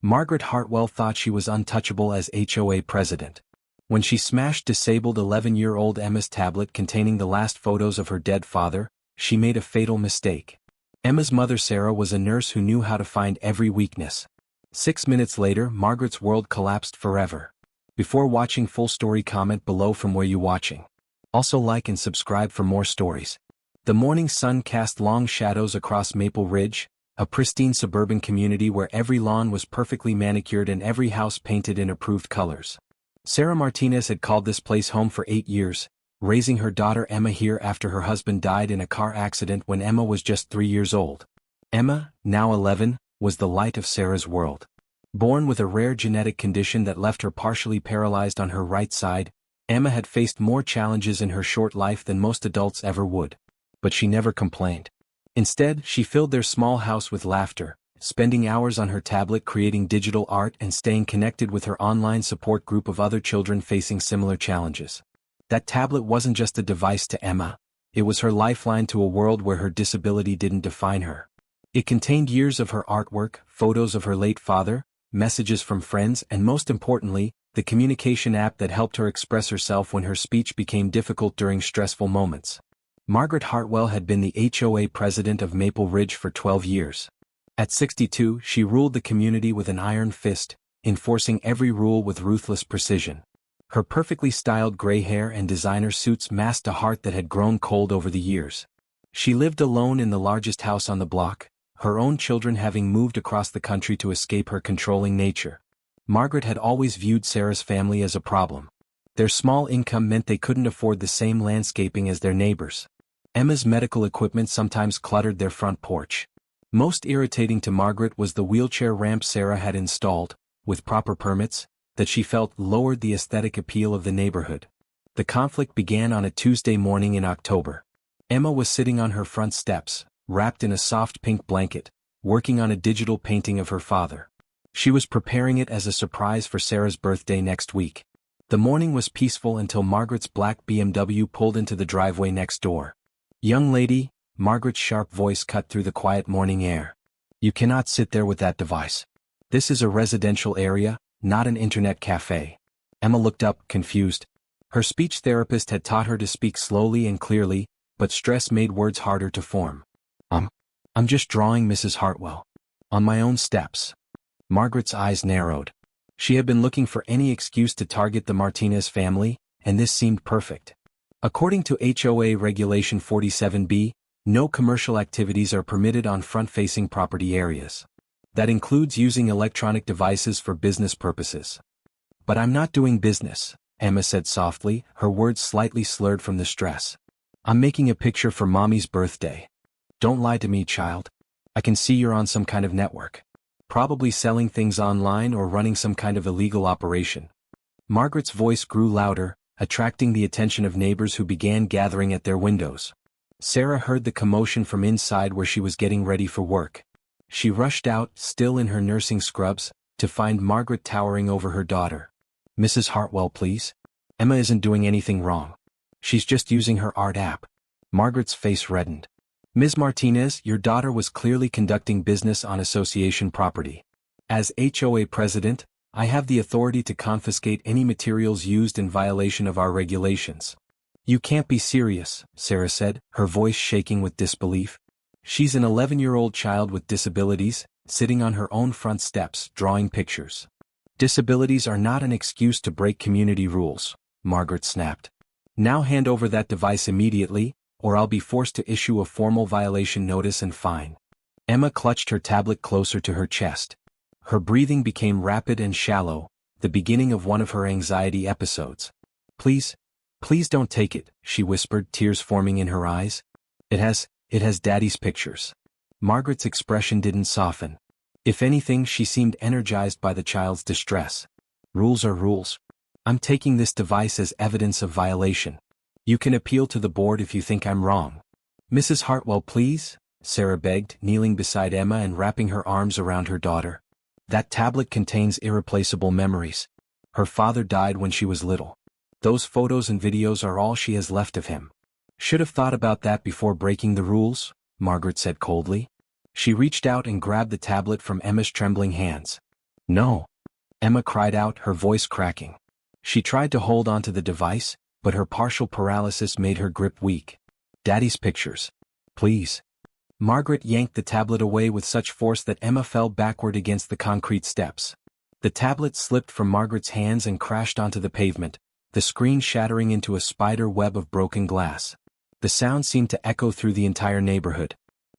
Margaret Hartwell thought she was untouchable as HOA president. When she smashed disabled 11-year-old Emma's tablet containing the last photos of her dead father, she made a fatal mistake. Emma's mother Sarah was a nurse who knew how to find every weakness. 6 minutes later, Margaret's world collapsed forever. Before watching full story, comment below from where you watching. Also like and subscribe for more stories. The morning sun cast long shadows across Maple Ridge, a pristine suburban community where every lawn was perfectly manicured and every house painted in approved colors. Sarah Martinez had called this place home for 8 years, raising her daughter Emma here after her husband died in a car accident when Emma was just 3 years old. Emma, now 11, was the light of Sarah's world. Born with a rare genetic condition that left her partially paralyzed on her right side, Emma had faced more challenges in her short life than most adults ever would. But she never complained. Instead, she filled their small house with laughter, spending hours on her tablet creating digital art and staying connected with her online support group of other children facing similar challenges. That tablet wasn't just a device to Emma, it was her lifeline to a world where her disability didn't define her. It contained years of her artwork, photos of her late father, messages from friends, and most importantly, the communication app that helped her express herself when her speech became difficult during stressful moments. Margaret Hartwell had been the HOA president of Maple Ridge for 12 years. At 62, she ruled the community with an iron fist, enforcing every rule with ruthless precision. Her perfectly styled gray hair and designer suits masked a heart that had grown cold over the years. She lived alone in the largest house on the block, her own children having moved across the country to escape her controlling nature. Margaret had always viewed Sarah's family as a problem. Their small income meant they couldn't afford the same landscaping as their neighbors. Emma's medical equipment sometimes cluttered their front porch. Most irritating to Margaret was the wheelchair ramp Sarah had installed, with proper permits, that she felt lowered the aesthetic appeal of the neighborhood. The conflict began on a Tuesday morning in October. Emma was sitting on her front steps, wrapped in a soft pink blanket, working on a digital painting of her father. She was preparing it as a surprise for Sarah's birthday next week. The morning was peaceful until Margaret's black BMW pulled into the driveway next door. "Young lady," Margaret's sharp voice cut through the quiet morning air. "You cannot sit there with that device. This is a residential area, not an internet cafe." Emma looked up, confused. Her speech therapist had taught her to speak slowly and clearly, but stress made words harder to form. I'm just drawing, Mrs. Hartwell. On my own steps." Margaret's eyes narrowed. She had been looking for any excuse to target the Martinez family, and this seemed perfect. According to HOA Regulation 47B, no commercial activities are permitted on front-facing property areas. That includes using electronic devices for business purposes. "But I'm not doing business," Emma said softly, her words slightly slurred from the stress. "I'm making a picture for Mommy's birthday." "Don't lie to me, child. I can see you're on some kind of network. Probably selling things online or running some kind of illegal operation." Margaret's voice grew louder, attracting the attention of neighbors who began gathering at their windows. Sarah heard the commotion from inside where she was getting ready for work. She rushed out, still in her nursing scrubs, to find Margaret towering over her daughter. "Mrs. Hartwell, please. Emma isn't doing anything wrong. She's just using her art app." Margaret's face reddened. "Ms. Martinez, your daughter was clearly conducting business on association property. As HOA president, I have the authority to confiscate any materials used in violation of our regulations." "You can't be serious," Sarah said, her voice shaking with disbelief. "She's an 11-year-old child with disabilities, sitting on her own front steps, drawing pictures." "Disabilities are not an excuse to break community rules," Margaret snapped. "Now hand over that device immediately, or I'll be forced to issue a formal violation notice and fine." Emma clutched her tablet closer to her chest. Her breathing became rapid and shallow, the beginning of one of her anxiety episodes. Please don't take it," she whispered, tears forming in her eyes. It has Daddy's pictures." Margaret's expression didn't soften. If anything, she seemed energized by the child's distress. "Rules are rules. I'm taking this device as evidence of violation. You can appeal to the board if you think I'm wrong." "Mrs. Hartwell, please," Sarah begged, kneeling beside Emma and wrapping her arms around her daughter. "That tablet contains irreplaceable memories. Her father died when she was little. Those photos and videos are all she has left of him." "Should have thought about that before breaking the rules," Margaret said coldly. She reached out and grabbed the tablet from Emma's trembling hands. No. Emma cried out, her voice cracking. She tried to hold onto the device, but her partial paralysis made her grip weak. Daddy's pictures. Please. Margaret yanked the tablet away with such force that Emma fell backward against the concrete steps. The tablet slipped from Margaret's hands and crashed onto the pavement, the screen shattering into a spider web of broken glass. The sound seemed to echo through the entire neighborhood.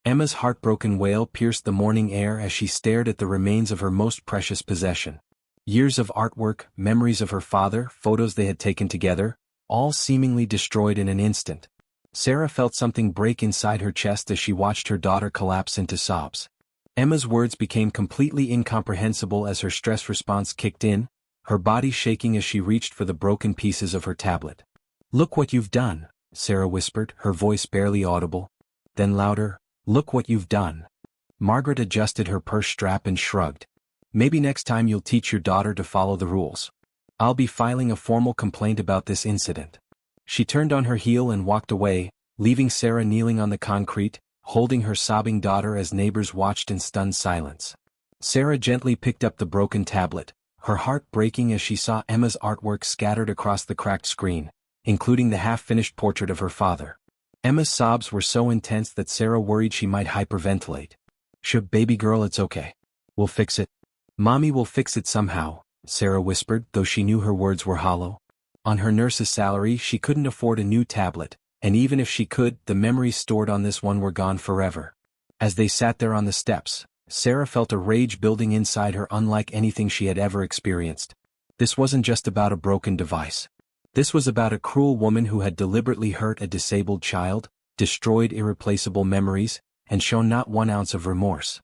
Emma's heartbroken wail pierced the morning air as she stared at the remains of her most precious possession. Years of artwork, memories of her father, photos they had taken together, all seemingly destroyed in an instant. Sarah felt something break inside her chest as she watched her daughter collapse into sobs. Emma's words became completely incomprehensible as her stress response kicked in, her body shaking as she reached for the broken pieces of her tablet. "Look what you've done," Sarah whispered, her voice barely audible. Then louder, "Look what you've done." Margaret adjusted her purse strap and shrugged. "Maybe next time you'll teach your daughter to follow the rules. I'll be filing a formal complaint about this incident." She turned on her heel and walked away, leaving Sarah kneeling on the concrete, holding her sobbing daughter as neighbors watched in stunned silence. Sarah gently picked up the broken tablet, her heart breaking as she saw Emma's artwork scattered across the cracked screen, including the half-finished portrait of her father. Emma's sobs were so intense that Sarah worried she might hyperventilate. "Shh, baby girl, it's okay. We'll fix it. Mommy will fix it somehow," Sarah whispered, though she knew her words were hollow. On her nurse's salary, she couldn't afford a new tablet, and even if she could, the memories stored on this one were gone forever. As they sat there on the steps, Sarah felt a rage building inside her unlike anything she had ever experienced. This wasn't just about a broken device. This was about a cruel woman who had deliberately hurt a disabled child, destroyed irreplaceable memories, and shown not 1 ounce of remorse.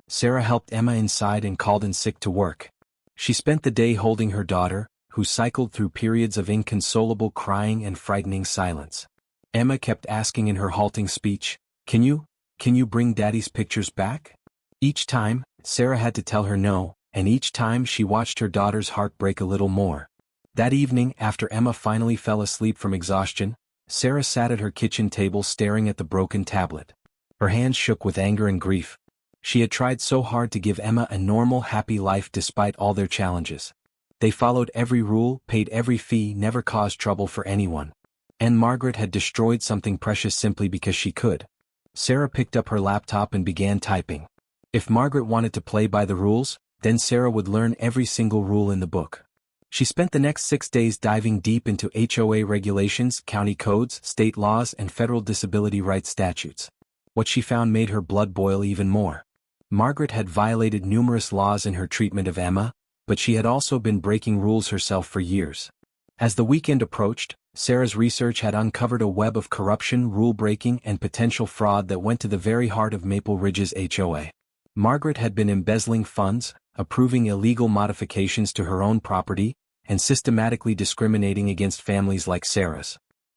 Sarah helped Emma inside and called in sick to work. She spent the day holding her daughter, who cycled through periods of inconsolable crying and frightening silence. Emma kept asking in her halting speech, Can you bring Daddy's pictures back?" Each time, Sarah had to tell her no, and each time she watched her daughter's heart break a little more. That evening, after Emma finally fell asleep from exhaustion, Sarah sat at her kitchen table staring at the broken tablet. Her hands shook with anger and grief. She had tried so hard to give Emma a normal, happy life despite all their challenges. They followed every rule, paid every fee, never caused trouble for anyone. And Margaret had destroyed something precious simply because she could. Sarah picked up her laptop and began typing. If Margaret wanted to play by the rules, then Sarah would learn every single rule in the book. She spent the next 6 days diving deep into HOA regulations, county codes, state laws, and federal disability rights statutes. What she found made her blood boil even more. Margaret had violated numerous laws in her treatment of Emma, but she had also been breaking rules herself for years. As the weekend approached, Sarah's research had uncovered a web of corruption, rule-breaking, and potential fraud that went to the very heart of Maple Ridge's HOA. Margaret had been embezzling funds, approving illegal modifications to her own property, and systematically discriminating against families like Sarah's.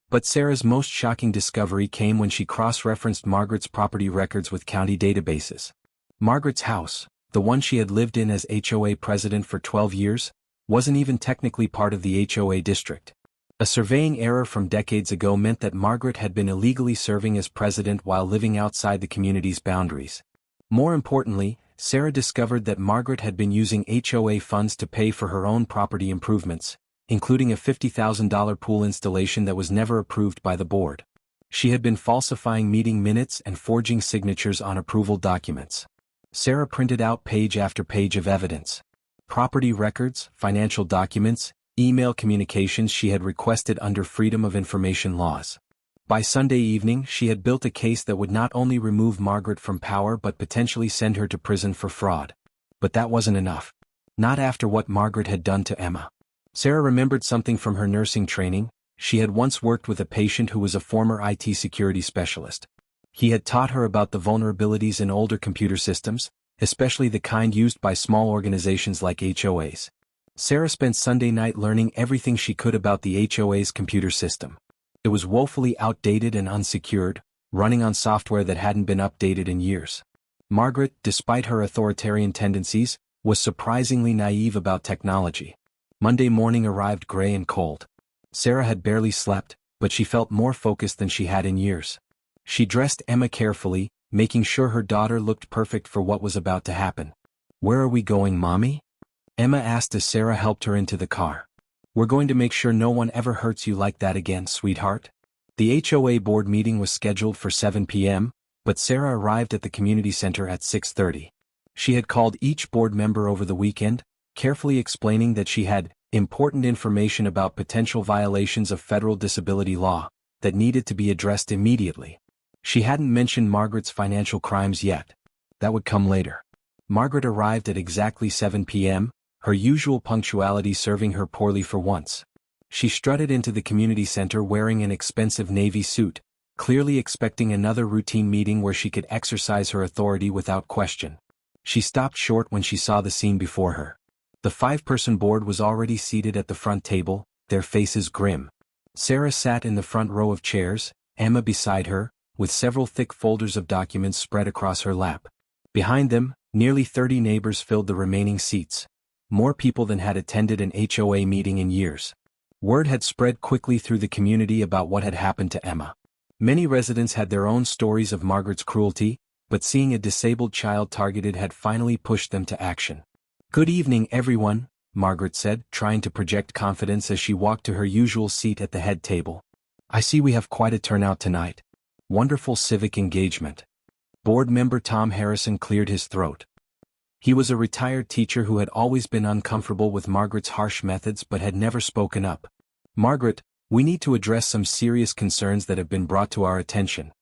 But Sarah's most shocking discovery came when she cross-referenced Margaret's property records with county databases. Margaret's house, the one she had lived in as HOA president for 12 years, wasn't even technically part of the HOA district. A surveying error from decades ago meant that Margaret had been illegally serving as president while living outside the community's boundaries. More importantly, Sarah discovered that Margaret had been using HOA funds to pay for her own property improvements, including a $50,000 pool installation that was never approved by the board. She had been falsifying meeting minutes and forging signatures on approval documents. Sarah printed out page after page of evidence. Property records, financial documents, email communications she had requested under Freedom of Information laws. By Sunday evening, she had built a case that would not only remove Margaret from power but potentially send her to prison for fraud. But that wasn't enough. Not after what Margaret had done to Emma. Sarah remembered something from her nursing training. She had once worked with a patient who was a former IT security specialist. He had taught her about the vulnerabilities in older computer systems, especially the kind used by small organizations like HOAs. Sarah spent Sunday night learning everything she could about the HOA's computer system. It was woefully outdated and unsecured, running on software that hadn't been updated in years. Margaret, despite her authoritarian tendencies, was surprisingly naive about technology. Monday morning arrived gray and cold. Sarah had barely slept, but she felt more focused than she had in years. She dressed Emma carefully, making sure her daughter looked perfect for what was about to happen. "Where are we going, Mommy?" Emma asked as Sarah helped her into the car. "We're going to make sure no one ever hurts you like that again, sweetheart." The HOA board meeting was scheduled for 7 p.m., but Sarah arrived at the community center at 6:30. She had called each board member over the weekend, carefully explaining that she had important information about potential violations of federal disability law that needed to be addressed immediately. She hadn't mentioned Margaret's financial crimes yet. That would come later. Margaret arrived at exactly 7 p.m., her usual punctuality serving her poorly for once. She strutted into the community center wearing an expensive navy suit, clearly expecting another routine meeting where she could exercise her authority without question. She stopped short when she saw the scene before her. The 5-person board was already seated at the front table, their faces grim. Sarah sat in the front row of chairs, Emma beside her, with several thick folders of documents spread across her lap. Behind them, nearly 30 neighbors filled the remaining seats. More people than had attended an HOA meeting in years. Word had spread quickly through the community about what had happened to Emma. Many residents had their own stories of Margaret's cruelty, but seeing a disabled child targeted had finally pushed them to action. "Good evening, everyone," Margaret said, trying to project confidence as she walked to her usual seat at the head table. "I see we have quite a turnout tonight. Wonderful civic engagement." Board member Tom Harrison cleared his throat. He was a retired teacher who had always been uncomfortable with Margaret's harsh methods but had never spoken up. "Margaret, we need to address some serious concerns that have been brought to our attention."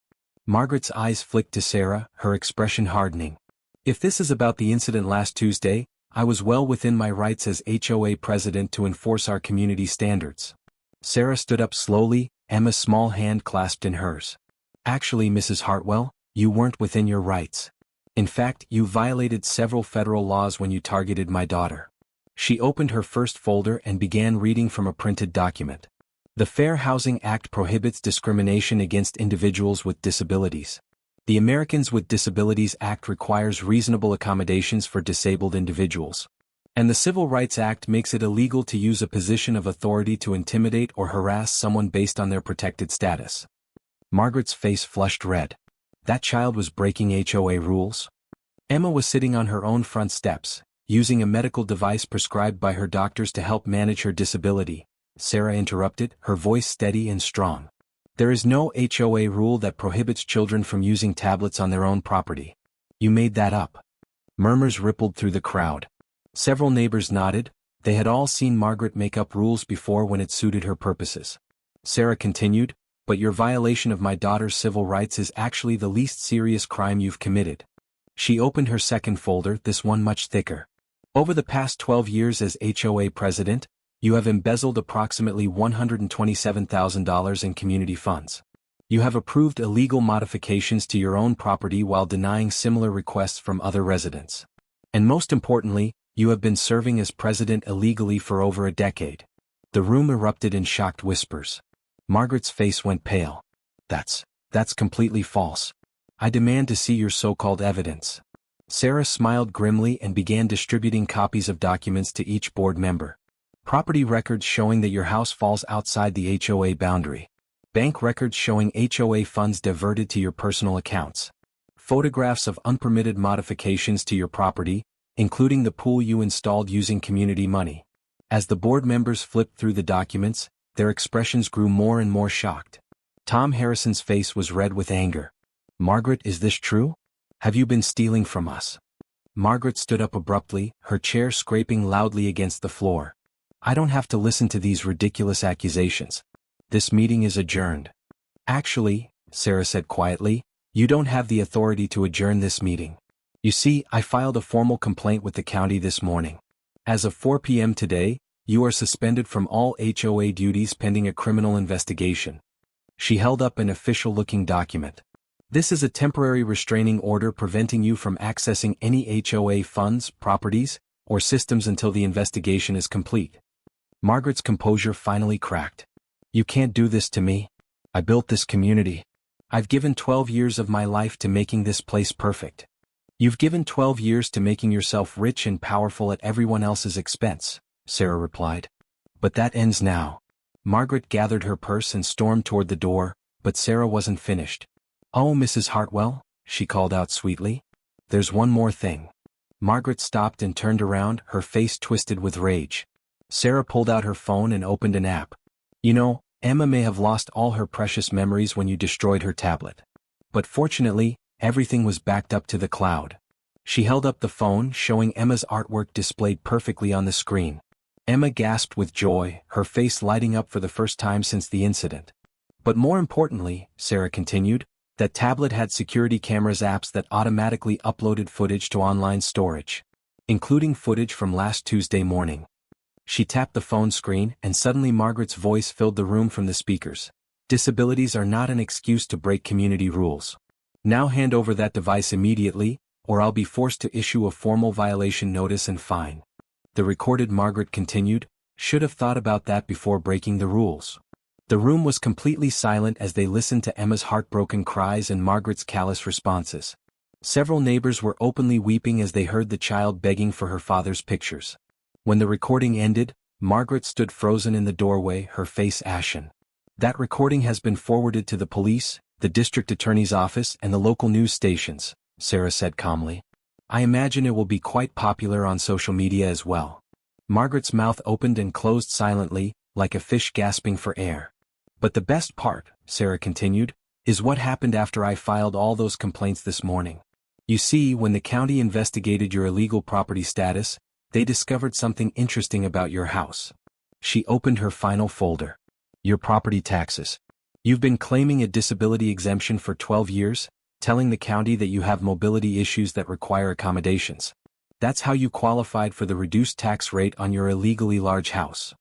Margaret's eyes flicked to Sarah, her expression hardening. "If this is about the incident last Tuesday, I was well within my rights as HOA president to enforce our community standards." Sarah stood up slowly, Emma's small hand clasped in hers. "Actually, Mrs. Hartwell, you weren't within your rights. In fact, you violated several federal laws when you targeted my daughter." She opened her first folder and began reading from a printed document. The Fair Housing Act prohibits discrimination against individuals with disabilities. The Americans with Disabilities Act requires reasonable accommodations for disabled individuals. And the Civil Rights Act makes it illegal to use a position of authority to intimidate or harass someone based on their protected status. Margaret's face flushed red. That child was breaking HOA rules? Emma was sitting on her own front steps, using a medical device prescribed by her doctors to help manage her disability. Sarah interrupted, her voice steady and strong. "There is no HOA rule that prohibits children from using tablets on their own property. You made that up." Murmurs rippled through the crowd. Several neighbors nodded. They had all seen Margaret make up rules before when it suited her purposes. Sarah continued, "But your violation of my daughter's civil rights is actually the least serious crime you've committed." She opened her second folder, this one much thicker. "Over the past 12 years as HOA president, you have embezzled approximately $127,000 in community funds. You have approved illegal modifications to your own property while denying similar requests from other residents. And most importantly, you have been serving as president illegally for over a decade." The room erupted in shocked whispers. Margaret's face went pale. That's completely false. I demand to see your so-called evidence." Sarah smiled grimly and began distributing copies of documents to each board member. "Property records showing that your house falls outside the HOA boundary. Bank records showing HOA funds diverted to your personal accounts. Photographs of unpermitted modifications to your property, including the pool you installed using community money." As the board members flipped through the documents, their expressions grew more and more shocked. Tom Harrison's face was red with anger. "Margaret, is this true? Have you been stealing from us?" Margaret stood up abruptly, her chair scraping loudly against the floor. "I don't have to listen to these ridiculous accusations. This meeting is adjourned." "Actually," Sarah said quietly, "you don't have the authority to adjourn this meeting. You see, I filed a formal complaint with the county this morning. As of 4 p.m. today, you are suspended from all HOA duties pending a criminal investigation." She held up an official-looking document. "This is a temporary restraining order preventing you from accessing any HOA funds, properties, or systems until the investigation is complete." Margaret's composure finally cracked. "You can't do this to me. I built this community. I've given 12 years of my life to making this place perfect. You've given 12 years to making yourself rich and powerful at everyone else's expense," Sarah replied. "But that ends now." Margaret gathered her purse and stormed toward the door, but Sarah wasn't finished. "Oh, Mrs. Hartwell," she called out sweetly. "There's one more thing. Margaret stopped and turned around, her face twisted with rage. Sarah pulled out her phone and opened an app. You know, Emma may have lost all her precious memories when you destroyed her tablet. But fortunately, everything was backed up to the cloud. She held up the phone, showing Emma's artwork displayed perfectly on the screen. Emma gasped with joy, her face lighting up for the first time since the incident. But more importantly, Sarah continued, that tablet had security cameras apps that automatically uploaded footage to online storage, including footage from last Tuesday morning. She tapped the phone screen, and suddenly Margaret's voice filled the room from the speakers. Disabilities are not an excuse to break community rules. Now hand over that device immediately, or I'll be forced to issue a formal violation notice and fine. The recorded Margaret continued, should have thought about that before breaking the rules. The room was completely silent as they listened to Emma's heartbroken cries and Margaret's callous responses. Several neighbors were openly weeping as they heard the child begging for her father's pictures. When the recording ended, Margaret stood frozen in the doorway, her face ashen. That recording has been forwarded to the police, the district attorney's office, and the local news stations, Sarah said calmly. I imagine it will be quite popular on social media as well. Margaret's mouth opened and closed silently, like a fish gasping for air. But the best part, Sarah continued, is what happened after I filed all those complaints this morning. You see, when the county investigated your illegal property status, they discovered something interesting about your house. She opened her final folder. Your property taxes. You've been claiming a disability exemption for 12 years, telling the county that you have mobility issues that require accommodations. That's how you qualified for the reduced tax rate on your illegally large house.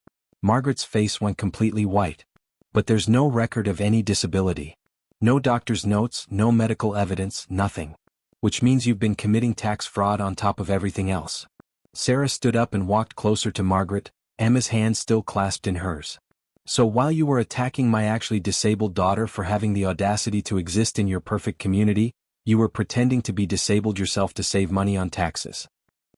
Margaret's face went completely white. But there's no record of any disability. No doctor's notes, no medical evidence, nothing. Which means you've been committing tax fraud on top of everything else. Sarah stood up and walked closer to Margaret, Emma's hand still clasped in hers. So while you were attacking my actually disabled daughter for having the audacity to exist in your perfect community, you were pretending to be disabled yourself to save money on taxes.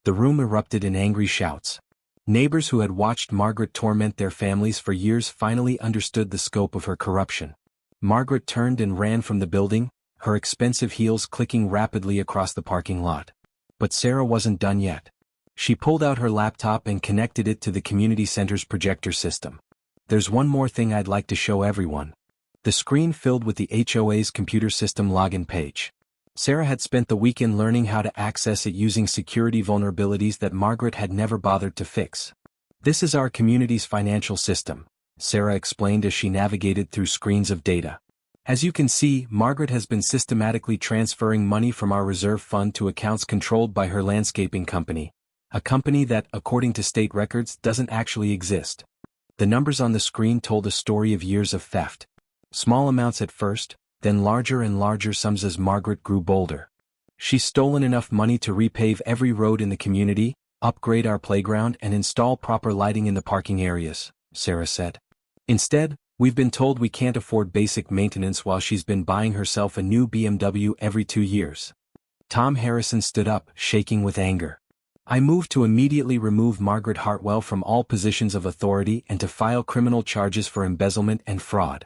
The room erupted in angry shouts. Neighbors who had watched Margaret torment their families for years finally understood the scope of her corruption. Margaret turned and ran from the building, her expensive heels clicking rapidly across the parking lot. But Sarah wasn't done yet. She pulled out her laptop and connected it to the community center's projector system. There's one more thing I'd like to show everyone. The screen filled with the HOA's computer system login page. Sarah had spent the weekend learning how to access it using security vulnerabilities that Margaret had never bothered to fix. This is our community's financial system, Sarah explained as she navigated through screens of data. As you can see, Margaret has been systematically transferring money from our reserve fund to accounts controlled by her landscaping company, a company that, according to state records, doesn't actually exist. The numbers on the screen told a story of years of theft. Small amounts at first, then larger and larger sums as Margaret grew bolder. She's stolen enough money to repave every road in the community, upgrade our playground, and install proper lighting in the parking areas, Sarah said. Instead, we've been told we can't afford basic maintenance while she's been buying herself a new BMW every 2 years. Tom Harrison stood up, shaking with anger. I moved to immediately remove Margaret Hartwell from all positions of authority and to file criminal charges for embezzlement and fraud.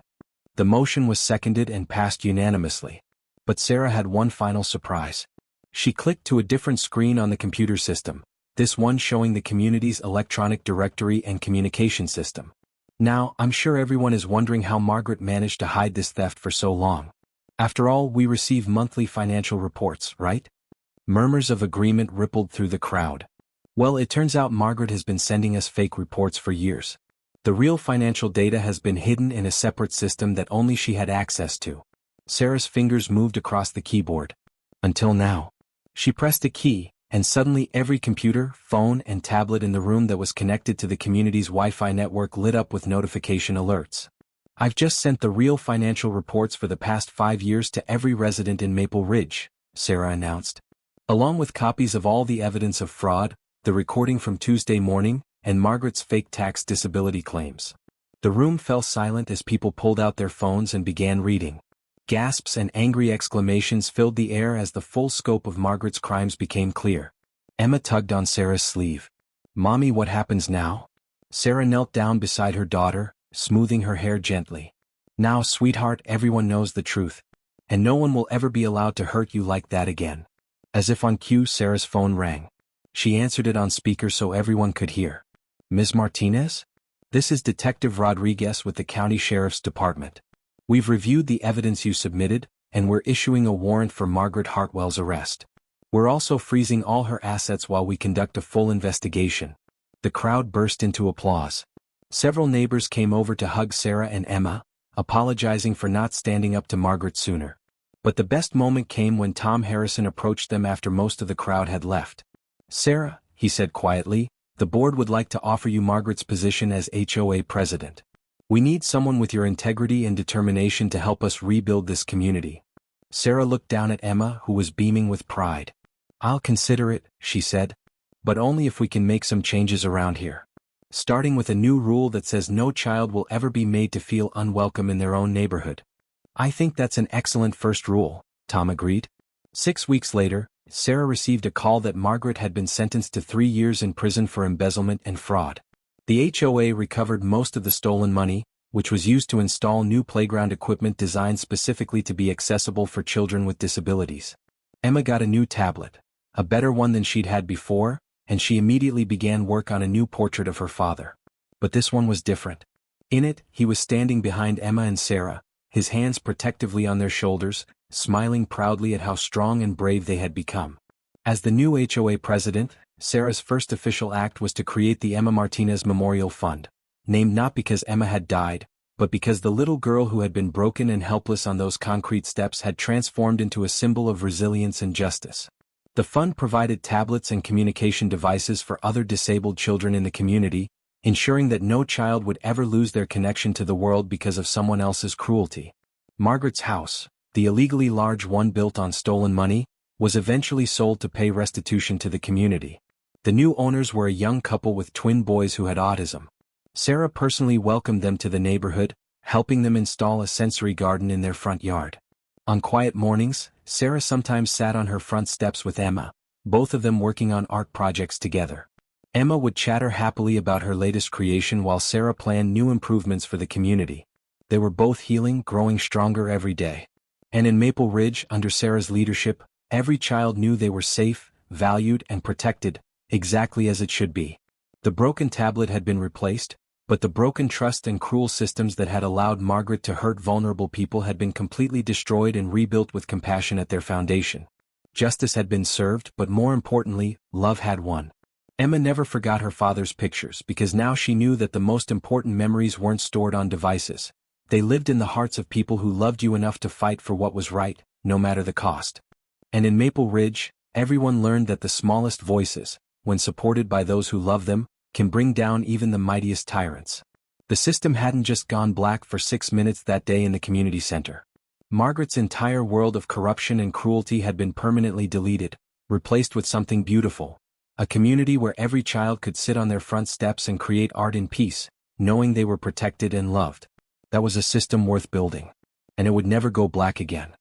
The motion was seconded and passed unanimously. But Sarah had one final surprise. She clicked to a different screen on the computer system, this one showing the community's electronic directory and communication system. Now, I'm sure everyone is wondering how Margaret managed to hide this theft for so long. After all, we receive monthly financial reports, right? Murmurs of agreement rippled through the crowd. Well, it turns out Margaret has been sending us fake reports for years. The real financial data has been hidden in a separate system that only she had access to. Sarah's fingers moved across the keyboard. Until now. She pressed a key, and suddenly every computer, phone, and tablet in the room that was connected to the community's Wi-Fi network lit up with notification alerts. I've just sent the real financial reports for the past 5 years to every resident in Maple Ridge, Sarah announced. Along with copies of all the evidence of fraud, the recording from Tuesday morning, and Margaret's fake tax disability claims. The room fell silent as people pulled out their phones and began reading. Gasps and angry exclamations filled the air as the full scope of Margaret's crimes became clear. Emma tugged on Sarah's sleeve. Mommy, what happens now? Sarah knelt down beside her daughter, smoothing her hair gently. Now, sweetheart, everyone knows the truth. And no one will ever be allowed to hurt you like that again. As if on cue, Sarah's phone rang. She answered it on speaker so everyone could hear. "Ms. Martinez? This is Detective Rodriguez with the County Sheriff's Department. We've reviewed the evidence you submitted, and we're issuing a warrant for Margaret Hartwell's arrest. We're also freezing all her assets while we conduct a full investigation." The crowd burst into applause. Several neighbors came over to hug Sarah and Emma, apologizing for not standing up to Margaret sooner. But the best moment came when Tom Harrison approached them after most of the crowd had left. "Sarah," he said quietly, "the board would like to offer you Margaret's position as HOA president. We need someone with your integrity and determination to help us rebuild this community." Sarah looked down at Emma, who was beaming with pride. "I'll consider it," she said. "But only if we can make some changes around here. Starting with a new rule that says no child will ever be made to feel unwelcome in their own neighborhood." "I think that's an excellent first rule," Tom agreed. 6 weeks later, Sarah received a call that Margaret had been sentenced to 3 years in prison for embezzlement and fraud. The HOA recovered most of the stolen money, which was used to install new playground equipment designed specifically to be accessible for children with disabilities. Emma got a new tablet, a better one than she'd had before, and she immediately began work on a new portrait of her father. But this one was different. In it, he was standing behind Emma and Sarah, his hands protectively on their shoulders, smiling proudly at how strong and brave they had become. As the new HOA president, Sarah's first official act was to create the Emma Martinez Memorial Fund, named not because Emma had died, but because the little girl who had been broken and helpless on those concrete steps had transformed into a symbol of resilience and justice. The fund provided tablets and communication devices for other disabled children in the community, ensuring that no child would ever lose their connection to the world because of someone else's cruelty. Margaret's house, the illegally large one built on stolen money, was eventually sold to pay restitution to the community. The new owners were a young couple with twin boys who had autism. Sarah personally welcomed them to the neighborhood, helping them install a sensory garden in their front yard. On quiet mornings, Sarah sometimes sat on her front steps with Emma, both of them working on art projects together. Emma would chatter happily about her latest creation while Sarah planned new improvements for the community. They were both healing, growing stronger every day. And in Maple Ridge, under Sarah's leadership, every child knew they were safe, valued, and protected, exactly as it should be. The broken tablet had been replaced, but the broken trust and cruel systems that had allowed Margaret to hurt vulnerable people had been completely destroyed and rebuilt with compassion at their foundation. Justice had been served, but more importantly, love had won. Emma never forgot her father's pictures because now she knew that the most important memories weren't stored on devices. They lived in the hearts of people who loved you enough to fight for what was right, no matter the cost. And in Maple Ridge, everyone learned that the smallest voices, when supported by those who love them, can bring down even the mightiest tyrants. The system hadn't just gone black for 6 minutes that day in the community center. Margaret's entire world of corruption and cruelty had been permanently deleted, replaced with something beautiful. A community where every child could sit on their front steps and create art in peace, knowing they were protected and loved. That was a system worth building. And it would never go black again.